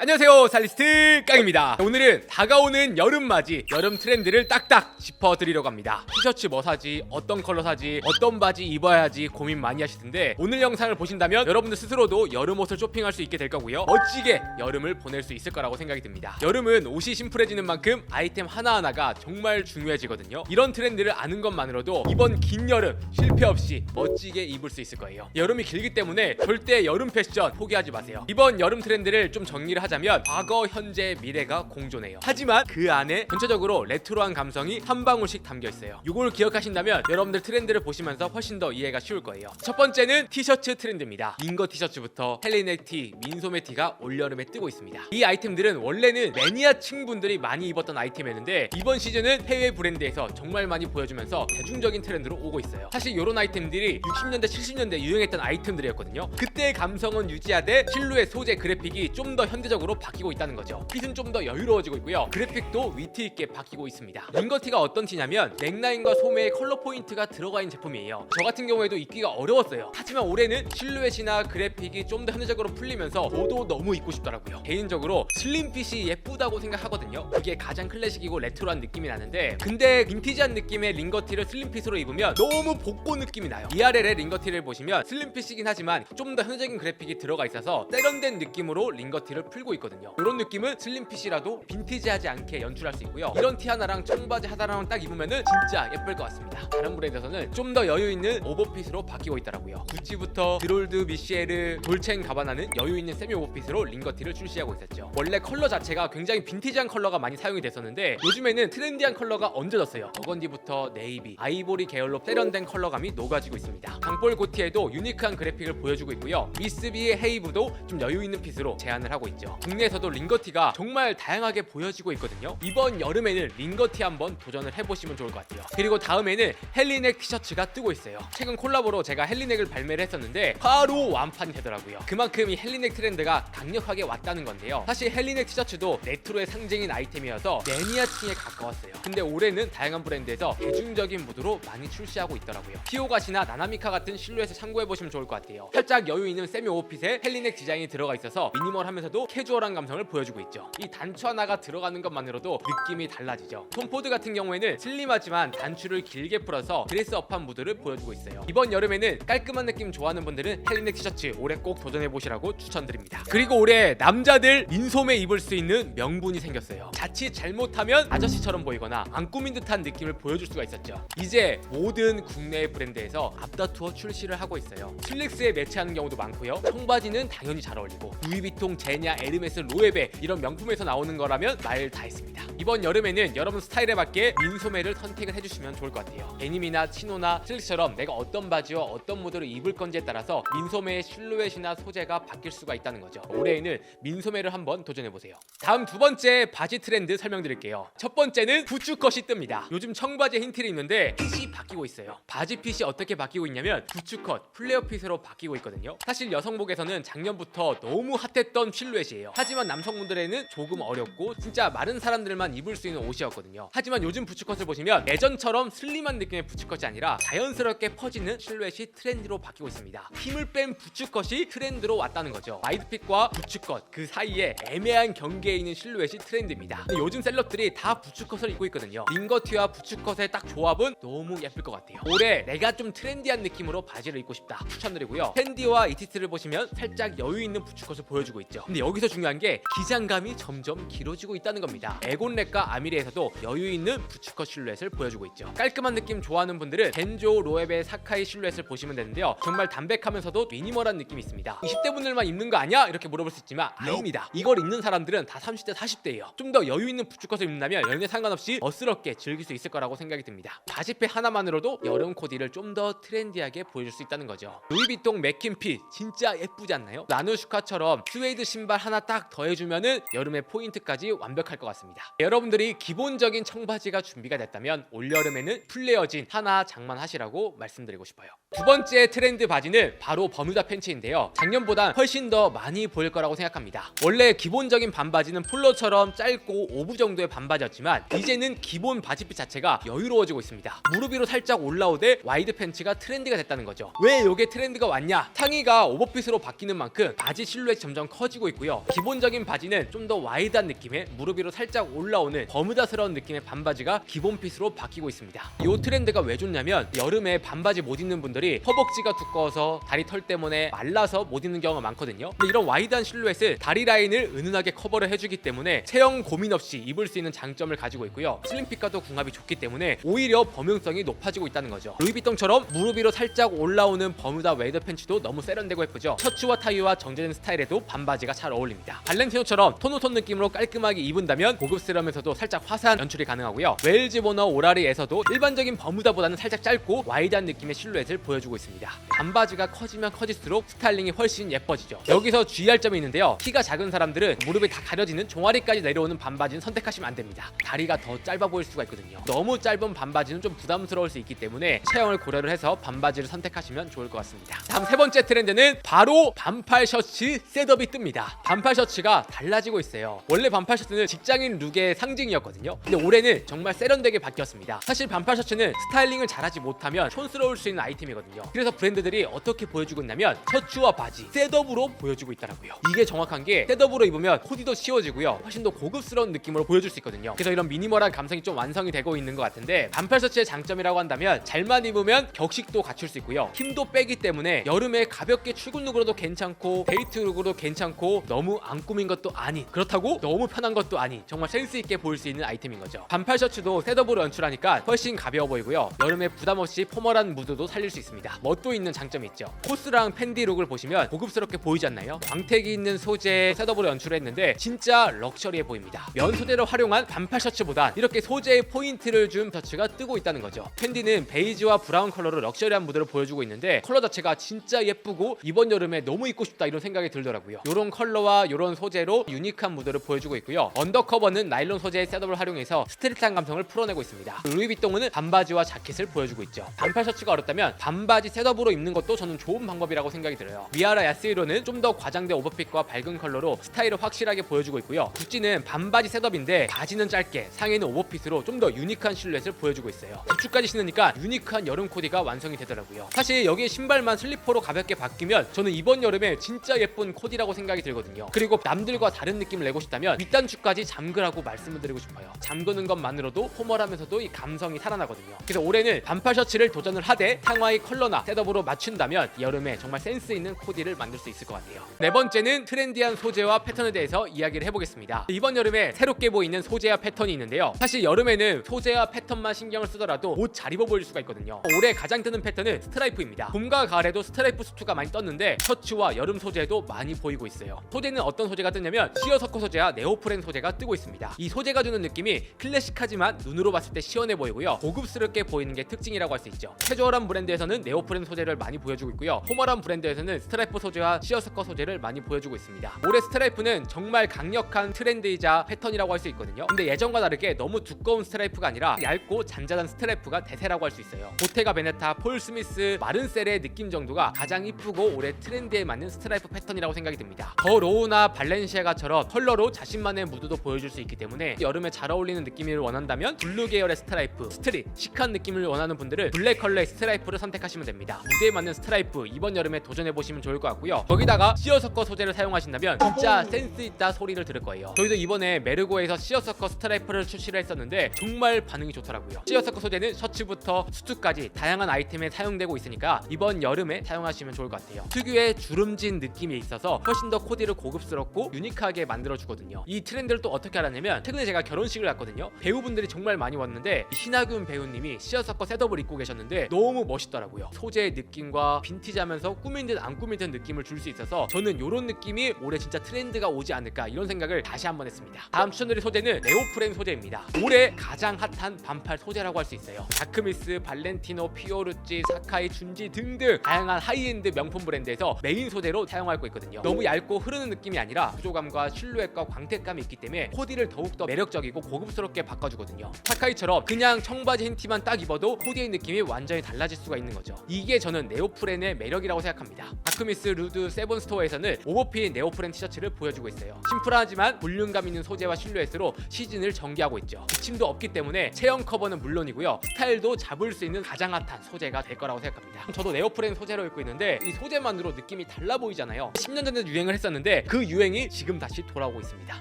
안녕하세요, 스타일리스트 깡입니다. 오늘은 다가오는 여름맞이 여름 트렌드를 딱딱 짚어드리려고 합니다. 티셔츠 뭐 사지, 어떤 컬러 사지, 어떤 바지 입어야지 고민 많이 하실 텐데 오늘 영상을 보신다면 여러분들 스스로도 여름 옷을 쇼핑할 수 있게 될 거고요, 멋지게 여름을 보낼 수 있을 거라고 생각이 듭니다. 여름은 옷이 심플해지는 만큼 아이템 하나하나가 정말 중요해지거든요. 이런 트렌드를 아는 것만으로도 이번 긴 여름 실패 없이 멋지게 입을 수 있을 거예요. 여름이 길기 때문에 절대 여름 패션 포기하지 마세요. 이번 여름 트렌드를 좀 정리를 하자면 과거, 현재, 미래가 공존해요. 하지만 그 안에 전체적으로 레트로한 감성이 한 방울씩 담겨 있어요. 이걸 기억하신다면 여러분들 트렌드를 보시면서 훨씬 더 이해가 쉬울 거예요. 첫 번째는 티셔츠 트렌드입니다. 링거 티셔츠부터 헬리넥 티, 민소매 티가 올여름에 뜨고 있습니다. 이 아이템들은 원래는 매니아층 분들이 많이 입었던 아이템이었는데 이번 시즌은 해외 브랜드에서 정말 많이 보여주면서 대중적인 트렌드로 오고 있어요. 사실 이런 아이템들이 60년대, 70년대 유행했던 아이템들이었거든요. 그때의 감성은 유지하되 실루엣, 소재, 그래픽이 좀 더 현대적으로 바뀌고 있다는 거죠. 핏은 좀 더 여유로워지고 있고요. 그래픽도 위트 있게 바뀌고 있습니다. 링거티가 어떤 티냐면 넥라인과 소매에 컬러 포인트가 들어가 있는 제품이에요. 저 같은 경우에도 입기가 어려웠어요. 하지만 올해는 실루엣이나 그래픽이 좀 더 현대적으로 풀리면서 저도 너무 입고 싶더라고요. 개인적으로 슬림핏이 예쁘다고 생각하거든요. 그게 가장 클래식이고 레트로한 느낌이 나는데, 근데 빈티지한 느낌의 링거티를 슬림핏으로 입으면 너무 복고 느낌이 나요. 위아래의 링거티를 보시면 슬림핏이긴 하지만 좀 더 현대적인 그래픽이 들어가 있어서 세련된 느낌으로 링거티를 풀고 있거든요. 이런 느낌은 슬림핏이라도 빈티지하지 않게 연출할 수 있고요. 이런 티 하나랑 청바지 하나랑 딱 입으면은 진짜 예쁠 것 같습니다. 다른 브랜드에서는 좀 더 여유 있는 오버핏으로 바뀌고 있더라고요. 구찌부터 드롤드, 미시에르, 돌첸 가바나는 여유 있는 세미 오버핏으로 링거티를 출시하고 있었죠. 원래 컬러 자체가 굉장히 빈티지한 컬러가 많이 사용이 됐었는데 요즘에는 트렌디한 컬러가 얹어졌어요. 버건디부터 네이비, 아이보리 계열로 세련된 컬러감이 녹아지고 있습니다. 강볼 고티에도 유니크한 그래픽을 보여주고 있고요. 미스비의 헤이브도 좀 여유 있는 핏으로 제안을 하고 있죠. 국내에서도 링거티가 정말 다양하게 보여지고 있거든요. 이번 여름에는 링거티 한번 도전을 해보시면 좋을 것 같아요. 그리고 다음에는 헬리넥 티셔츠가 뜨고 있어요. 최근 콜라보로 제가 헬리넥을 발매를 했었는데 바로 완판이 되더라고요. 그만큼 이 헬리넥 트렌드가 강력하게 왔다는 건데요. 사실 헬리넥 티셔츠도 레트로의 상징인 아이템이어서 매니아층에 가까웠어요. 근데 올해는 다양한 브랜드에서 대중적인 무드로 많이 출시하고 있더라고요. 피오가시나 나나미카 같은 실루엣을 참고해보시면 좋을 것 같아요. 살짝 여유 있는 세미 오버핏에 헬리넥 디자인이 들어가 있어서 미니멀하면서도 캐주얼한 감성을 보여주고 있죠. 이 단추 하나가 들어가는 것만으로도 느낌이 달라지죠. 톰포드 같은 경우에는 슬림하지만 단추를 길게 풀어서 드레스업한 무드를 보여주고 있어요. 이번 여름에는 깔끔한 느낌 좋아하는 분들은 헬리넥 티셔츠 올해 꼭 도전해보시라고 추천드립니다. 그리고 올해 남자들 민소매 입을 수 있는 명분이 생겼어요. 자칫 잘못하면 아저씨처럼 보이거나 안 꾸민 듯한 느낌을 보여줄 수가 있었죠. 이제 모든 국내 브랜드에서 앞다투어 출시를 하고 있어요. 슬릭스에 매치하는 경우도 많고요. 청바지는 당연히 잘 어울리고 루이비통, 제냐, 에르메스, 로에베 이런 명품에서 나오는 거라면 말 다 했습니다. 이번 여름에는 여러분 스타일에 맞게 민소매를 선택을 해주시면 좋을 것 같아요. 데님이나 치노나 슬릭스처럼 내가 어떤 바지와 어떤 모델을 입을 건지에 따라서 민소매의 실루엣이나 소재가 바뀔 수가 있다는 거죠. 올해에는 민소매를 한번 도전해보세요. 다음 두 번째 바지 트렌드 설명드릴게요. 첫 번째는 부츠컷이 뜹니다. 요즘 청바지에 흰 티를 입는데 핏이 바뀌고 있어요. 바지 핏이 어떻게 바뀌고 있냐면 부츠컷, 플레어 핏으로 바뀌고 있거든요. 사실 여성복에서는 작년부터 너무 핫했던 실루엣이에요. 하지만 남성분들에는 조금 어렵고 진짜 마른 사람들만 입을 수 있는 옷이었거든요. 하지만 요즘 부츠컷을 보시면 예전처럼 슬림한 느낌의 부츠컷이 아니라 자연스럽게 퍼지는 실루엣이 트렌드로 바뀌고 있습니다. 힘을 뺀 부츠컷이 트렌드로 왔다는 거죠. 와이드핏과 부츠컷 그 사이에 애매한 경계에 있는 실루엣이 트렌드입니다. 근데 요즘 셀럽들이 다 부츠컷을 입고 있거든요. 링거티와 부츠컷의 딱 조합은 너무 예쁠 것 같아요. 올해 내가 좀 트렌디한 느낌으로 바지를 입고 싶다 추천드리고요. 팬디와 이티스를 보시면 살짝 여유 있는 부츠컷을 보여주고 있죠. 근데 여기서 중요한 게 기장감이 점점 길어지고 있다는 겁니다. 에곤렉과 아미레에서도 여유 있는 부츠컷 실루엣을 보여주고 있죠. 깔끔한 느낌 좋아하는 분들은 겐조, 로에베, 사카이 실루엣을 보시면 되는데요. 정말 담백하면서도 미니멀한 느낌이 있습니다. 20대 분들만 입는 거 아니야? 이렇게 물어볼 수 있지만 아닙니다. 이걸 입는 사람들은 다 30대, 40대예요. 좀 더 여유 있는 부츠컷을 입는다면 연애 상관없이 멋스럽게 즐길 수 있을 거라고 생각이 듭니다. 바지핏 하나만으로도 여름 코디를 좀 더 트렌디하게 보여줄 수 있다는 거죠. 루이비통 맥킨핏 진짜 예쁘지 않나요? 나누슈카처럼 스웨이드 신발 하나 딱 더해주면은 여름의 포인트까지 완벽할 것 같습니다. 여러분들이 기본적인 청바지가 준비가 됐다면 올여름에는 플레어진 하나 장만하시라고 말씀드리고 싶어요. 두 번째 트렌드 바지는 바로 버뮤다 팬츠인데요. 작년보다 훨씬 더 많이 보일 거라고 생각합니다. 원래 기본적인 반바지는 폴로처럼 짧고 5부 정도의 반바지였지만 이제는 기본 바지핏 자체가 여유로워지고 있습니다. 무릎 위로 살짝 올라오되 와이드 팬츠가 트렌드가 됐다는 거죠. 왜 이게 트렌드가 왔냐? 상의가 오버핏으로 바뀌는 만큼 바지 실루엣이 점점 커지고 있고요. 기본적인 바지는 좀 더 와이드한 느낌의 무릎 위로 살짝 올라오는 버뮤다스러운 느낌의 반바지가 기본 핏으로 바뀌고 있습니다. 이 트렌드가 왜 좋냐면 여름에 반바지 못 입는 분들이 허벅지가 두꺼워서 다리 털 때문에 말라서 못 입는 경우가 많거든요. 근데 이런 와이드한 실루엣은 다리 라인을 은은하게 커버를 해주기 때문에 체형 고민 없이 입을 수 있는 장점을 가지고 있고요. 슬림핏과도 궁합이 좋기 때문에 오히려 범용성이 높아지고 있다는 거죠. 루이비통처럼 무릎 위로 살짝 올라오는 버뮤다 웨이더 팬츠도 너무 세련되고 예쁘죠. 셔츠와 타이와 정제된 스타일에도 반바지가 잘 어울립니다. 발렌티노처럼 톤오톤 느낌으로 깔끔하게 입은다면 고급스러우면서도 살짝 화사한 연출이 가능하고요. 웨일즈 보너 오라리에서도 일반적인 버뮤다보다는 살짝 짧고 와이드한 느낌의 실루엣을 보여주고 있습니다. 반바지가 커지면 커질수록 스타일링이 훨씬 예뻐지죠. 여기서 주의할 점이 있는데요. 키가 작은 사람들은 무릎이 다 가려지는 종아리까지 내려오는 반바지는 선택하시면 안 됩니다. 다리가 더 짧아 보일 수가 있거든요. 너무 짧은 반바지는 좀 부담스러울 수 있기 때문에 체형을 고려를 해서 반바지를 선택하시면 좋을 것 같습니다. 다음 세 번째 트렌드는 바로 반팔 셔츠 셋업이 뜹니다. 반팔 셔츠가 달라지고 있어요. 원래 반팔 셔츠는 직장인 룩의 상징이었거든요. 근데 올해는 정말 세련되게 바뀌었습니다. 사실 반팔 셔츠는 스타일링을 잘하지 못하면 촌스러울 수 있는 아이템이거든요. 그래서 브랜드들이 어떻게 보여주고 있냐면 셔츠와 바지 셋업으로 보여주고 있더라고요. 이게 정확한 게 셋업으로 입으면 코디도 쉬워지고요. 훨씬 더 고급스러운 느낌으로 보여줄 수 있거든요. 그래서 이런 미니멀한 감성이 좀 완성이 되고 있는 것 같은데 반팔 셔츠의 장점이라고 한다면 잘만 입으면 격식도 갖출 수 있고요. 힘도 빼기 때문에 여름에 가볍게 출근 룩으로도 괜찮고 데이트 룩으로 괜찮고 너무 안 꾸민 것도 아닌 그렇다고 너무 편한 것도 아닌 정말 센스 있게 보일 수 있는 아이템인 거죠. 반팔 셔츠도 셋업으로 연출하니까 훨씬 가벼워 보이고요. 여름에 부담 없이 포멀한 무드도 살릴 수 있습니다. 멋도 있는 장점이 있죠. 코스랑 팬디 룩을 보시면 고급스럽게 보이지 않나요? 광택이 있는 소재 셋업으로 연출했는데 진짜 럭셔리해 보입니다. 면 소재를 활용한 반팔 셔츠보단 이렇게 소재에 포인트를 준 셔츠가 뜨고 있다는 거죠. 팬디는 베이지와 브라운 컬러로 럭셔리한 무드를 보여주고 있는데 컬러 자체가 진짜 예쁘고 이번 여름에 너무 입고 싶다 이런 생각이 들더라고요. 이런 컬러와 이런 소재로 유니크한 무드를 보여주고 있고요. 언더커버는 나일론 소재의 셋업을 활용해서 스트릿한 감성을 풀어내고 있습니다. 루이비통은 반바지와 자켓을 보여주고 있죠. 반팔 셔츠가 어렵다면 반바지 셋업으로 입는 것도 저는 좋은 방법이라고 생각이 들어요. 미아라 야스히로는 좀 더 과장된 오버핏과 밝은 컬러로 스타일을 확실하게 보여주고 있고요. 구찌는 반바지 셋업인데 바지는 짧게 상의는 오버핏으로 좀 더 유니크한 실루엣을 보여주고 있어요. 부츠까지 신으니까 유니크한 여름 코디가 완성이 되더라고요. 사실 여기에 신발만 슬리퍼로 가볍게 바뀌면 저는 이번 여름에 진짜 예쁜 코디라고 생각이 들거든요. 그리고 남들과 다른 느낌을 내고 싶다면 윗단추까지 잠그라고 말씀을 드리고 싶어요. 잠그는 것만으로도 포멀하면서도 이 감성이 살아나거든요. 그래서 올해는 반팔 셔츠를 도전을 하되 상하이 컬러나 셋업으로 맞춘다면 여름에 정말 센스 있는 코디를 만들 수 있을 것 같아요. 네 번째는 트렌디한 소재와 패턴에 대해서 이야기를 해보겠습니다. 이번 여름에 새롭게 보이는 소재와 패턴이 있는데요. 사실 여름에는 소재와 패턴만 신경을 쓰더라도 옷 잘 입어 보일 수가 있거든요. 올해 가장 뜨는 패턴은 스트라이프입니다. 봄과 가을에도 스트라이프 수트가 많이 떴는데 셔츠와 여름 소재도 많이 보이고 있어요. 소재는 어떤 소재가 뜨냐면 시어서커 소재와 네오프렌 소재가 뜨고 있습니다. 이 소재가 주는 느낌이 클래식하지만 눈으로 봤을 때 시원해 보이고요. 고급스럽게 보이는 게 특징이라고 할 수 있죠. 캐주얼한 브랜드에서는 네오프렌 소재를 많이 보여주고 있고요. 포멀한 브랜드에서는 스트라이프 소재와 시어서커 소재를 많이 보여주고 있습니다. 올해 스트라이프는 정말 강력한 트렌드이자 패턴이라고 할 수 있거든요. 근데 예전과 다르게 너무 두꺼운 스트라이프가 아니라 얇고 잔잔한 스트라이프가 대세라고 할 수 있어요. 보테가 베네타, 폴 스미스, 마른셀의 느낌 정도가 가장 이쁘고 올해 트렌드에 맞는 스트라이프 패턴이라고 생각이 듭니다. 더 로우나 발렌시아가처럼 컬러로 자신만의 무드도 보여줄 수 있기 때문에 여름에 잘 어울리는 느낌을 원한다면 블루 계열의 스트라이프, 스트릿, 시크한 느낌을 원하는 분들은 블랙 컬러의 스트라이프를 선택하시면 됩니다. 무대에 맞는 스트라이프 이번 여름에 도전해보시면 좋을 것 같고요. 거기다가 시어서커 소재를 사용하신다면 진짜 센스 있다 소리를 들을 거예요. 저희도 이번에 메르고에서 시어서커 스트라이프를 출시를 했었는데 정말 반응이 좋더라고요. 시어서커 소재는 셔츠부터 수트까지 다양한 아이템에 사용되고 있으니까 이번 여름에 사용하시면 좋을 것 같아요. 특유의 주름진 느낌이 있어서 훨씬 더 코디를 고급스럽고 유니크하게 만들어주거든요. 이 트렌드를 또 어떻게 알았냐면 최근에 제가 결혼식을 갔거든요. 배우분들이 정말 많이 왔는데 신하균 배우님이 시어서커 셋업을 입고 계셨는데 너무 멋있더라고요. 소재의 느낌과 빈티지하면서 꾸민 듯 안 꾸민 듯 느낌을 줄 수 있어서 저는 이런 느낌이 올해 진짜 트렌드가 오지 않을까 이런 생각을 다시 한번 했습니다. 다음 추천드릴 소재는 네오프렌 소재입니다. 올해 가장 핫한 반팔 소재라고 할 수 있어요. 다크미스, 발렌티노, 피오르찌, 사카이, 준지 등등 다양한 하이엔드 명품 브랜드에서 메인 소재로 사용하고 있거든요. 너무 얇고 흐르는 느낌이 아니라 구조감과 실루엣과 광택감이 있기 때문에 코디를 더욱더 매력적이고 고급스럽게 바꿔주거든요. 사카이처럼 그냥 청바지 흰 티만 딱 입어도 코디의 느낌이 완전히 달라질 수가 있는 거죠. 이게 저는 네오프렌의 매력이라고 생각합니다. 다크미스 루드 세븐 스토어에서는 오버핏 네오프렌 티셔츠를 보여주고 있어요. 심플하지만 볼륨감 있는 소재와 실루엣으로 시즌을 전개하고 있죠. 기침도 없기 때문에 체형 커버는 물론이고요, 스타일도 잡을 수 있는 가장 핫한 소재가 될 거라고 생각합니다. 저도 네오프렌 소재로 입고 있는데 이 소재만으로 느낌이 달라 보이잖아요. 10년 전에 유행을 했었는데 그 유행이 지금 다시 돌아오고 있습니다.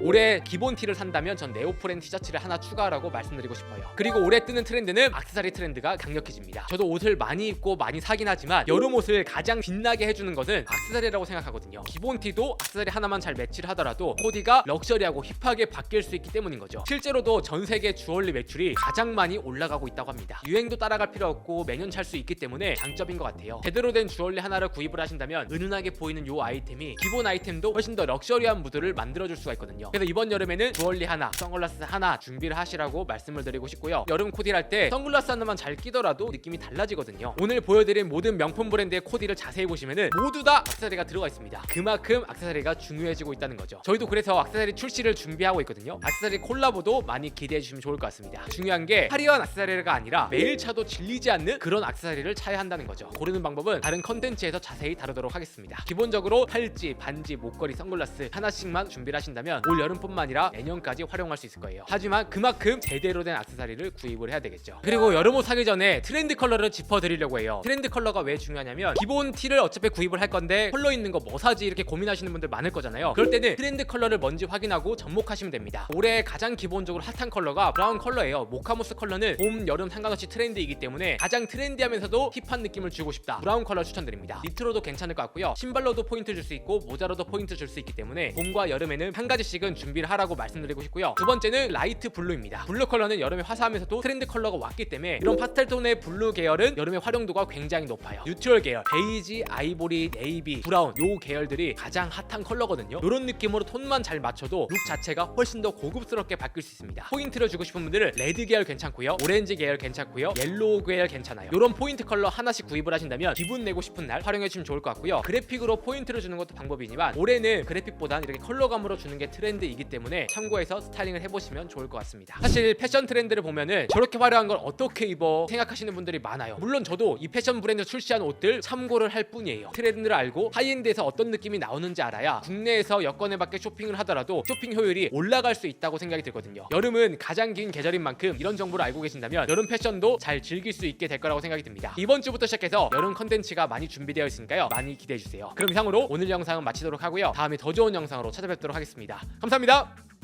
올해 기본 티를 산다면 전 네오프렌 티셔츠를 하나 추가하라고 말씀드리고 싶어요. 그리고 올해 뜨는 트렌드는 액세서리 트렌드가 강력해집니다. 저도 옷을 많이 입고 많이 사긴 하지만 여름 옷을 가장 빛나게 해주는 것은 액세서리라고 생각하거든요. 기본 티도 액세서리 하나만 잘 매치를 하더라도 코디가 럭셔리하고 힙하게 바뀔 수 있기 때문인 거죠. 실제로도 전 세계 주얼리 매출이 가장 많이 올라가고 있다고 합니다. 유행도 따라갈 필요 없고 매년 찰 수 있기 때문에 장점인 것 같아요. 제대로 된 주얼리 하나를 구입을 하신다면 은은하게 보이는 이 아이템이 기본 아이템도 훨씬 더 럭셔리한 무드를 만들어줄 수가 있거든요. 그래서 이번 여름에는 주얼리 하나, 선글라스 하나 준비를 하시라고 말씀을 드리고 싶고요. 여름 코디를 할 때 선글라스 하나만 잘 끼더라도 느낌이 달라지거든요. 오늘 보여드린 모든 명품 브랜드의 코디를 자세히 보시면은 모두 다 액세서리가 들어가 있습니다. 그만큼 액세서리가 중요해지고 있다는 거죠. 저희도 그래서 액세서리 출시를 준비하고 있거든요. 액세서리 콜라보도 많이 기대해 주시면 좋을 것 같습니다. 중요한 게 화려한 액세서리가 아니라 매일 차도 질리지 않는 그런 액세서리를 차야 한다는 거죠. 고르는 방법은 다른 컨텐츠에서 자세히 다루도록 하겠습니다. 기본적으로 팔찌, 반지, 목걸이, 선글라스 하나씩만 준비를 하신다면 올 여름뿐만 아니라 내년까지 활용할 수 있을 거예요. 하지만 그만큼 제대로 된 액세서리를 구입을 해야 되겠죠. 그리고 여름옷 사기 전에 트렌드 컬러를 짚어드리려고 해요. 트렌드 컬러가 왜 중요하냐면 기본 티를 어차피 구입을 할 건데 컬러 있는 거 뭐 사지 이렇게 고민하시는 분들 많을 거잖아요. 그럴 때는 트렌드 컬러를 먼저 확인하고 접목하시면 됩니다. 올해 가장 기본적으로 핫한 컬러가 브라운 컬러예요. 모카무스 컬러는 봄, 여름 상관없이 트렌드이기 때문에 가장 트렌디하면서도 힙한 느낌을 주고 싶다, 브라운 컬러 추천드립니다. 니트로도 괜찮을 것 같고요. 신발로도 포인트 줄 수 있고 모자로도 포인트 줄 수 있기 때문에 봄과 여름에는 한 가지씩은 준비를 하라고 말씀드리고 싶고요. 두 번째는 라이트 블루입니다. 블루 컬러는 여름에 화사하면서도 트렌드 컬러가 왔기 때문에 이런 파스텔 톤의 블루 계열은 여름에 활용도가 굉장히 높아요. 뉴트럴 계열, 베이지, 아이보리, 네이비, 브라운 요 계열들이 가장 핫한 컬러거든요. 이런 느낌으로 톤만 잘 맞춰도 룩 자체가 훨씬 더 고급스럽게 바뀔 수 있습니다. 포인트를 주고 싶은 분들은 레드 계열 괜찮고요, 오렌지 계열 괜찮고요, 옐로우 계열 괜찮아요. 이런 포인트 컬러 하나씩 구입을 하신다면 기분 내고 싶은 날 활용해 주시면 좋을 것 같고요. 그래픽으로 포인트를 주는 것도 방법이지만 올해는 그래픽보단 이렇게 컬러감으로 주는 게 트렌드이기 때문에 참고해서 스타일링을 해보시면 좋을 것 같습니다. 사실 패션 트렌드를 보면은 저렇게 화려한 걸 어떻게 입어 생각하시는 분들이 많아요. 물론 저도 이 패션 브랜드 출시한 옷들 참고를 할 뿐이에요. 트렌드를 알고 하이엔드에서 어떤 느낌이 나오는지 알아야 국내에서 여건에 맞게 쇼핑을 하더라도 쇼핑 효율이 올라갈 수 있다고 생각이 들거든요. 여름은 가장 긴 계절인 만큼 이런 정보를 알고 계신다면 여름 패션도 잘 즐길 수 있게 될 거라고 생각이 듭니다. 이번 주부터 시작해서 여름 컨텐츠가 많이 준비되어 있으니까요. 많이 기대해 주세요. 그럼 이상으로 오늘 영상은 마치도록 하고요. 다음에 더 좋은 영상으로 찾아뵙도록 하겠습니다. 감사합니다.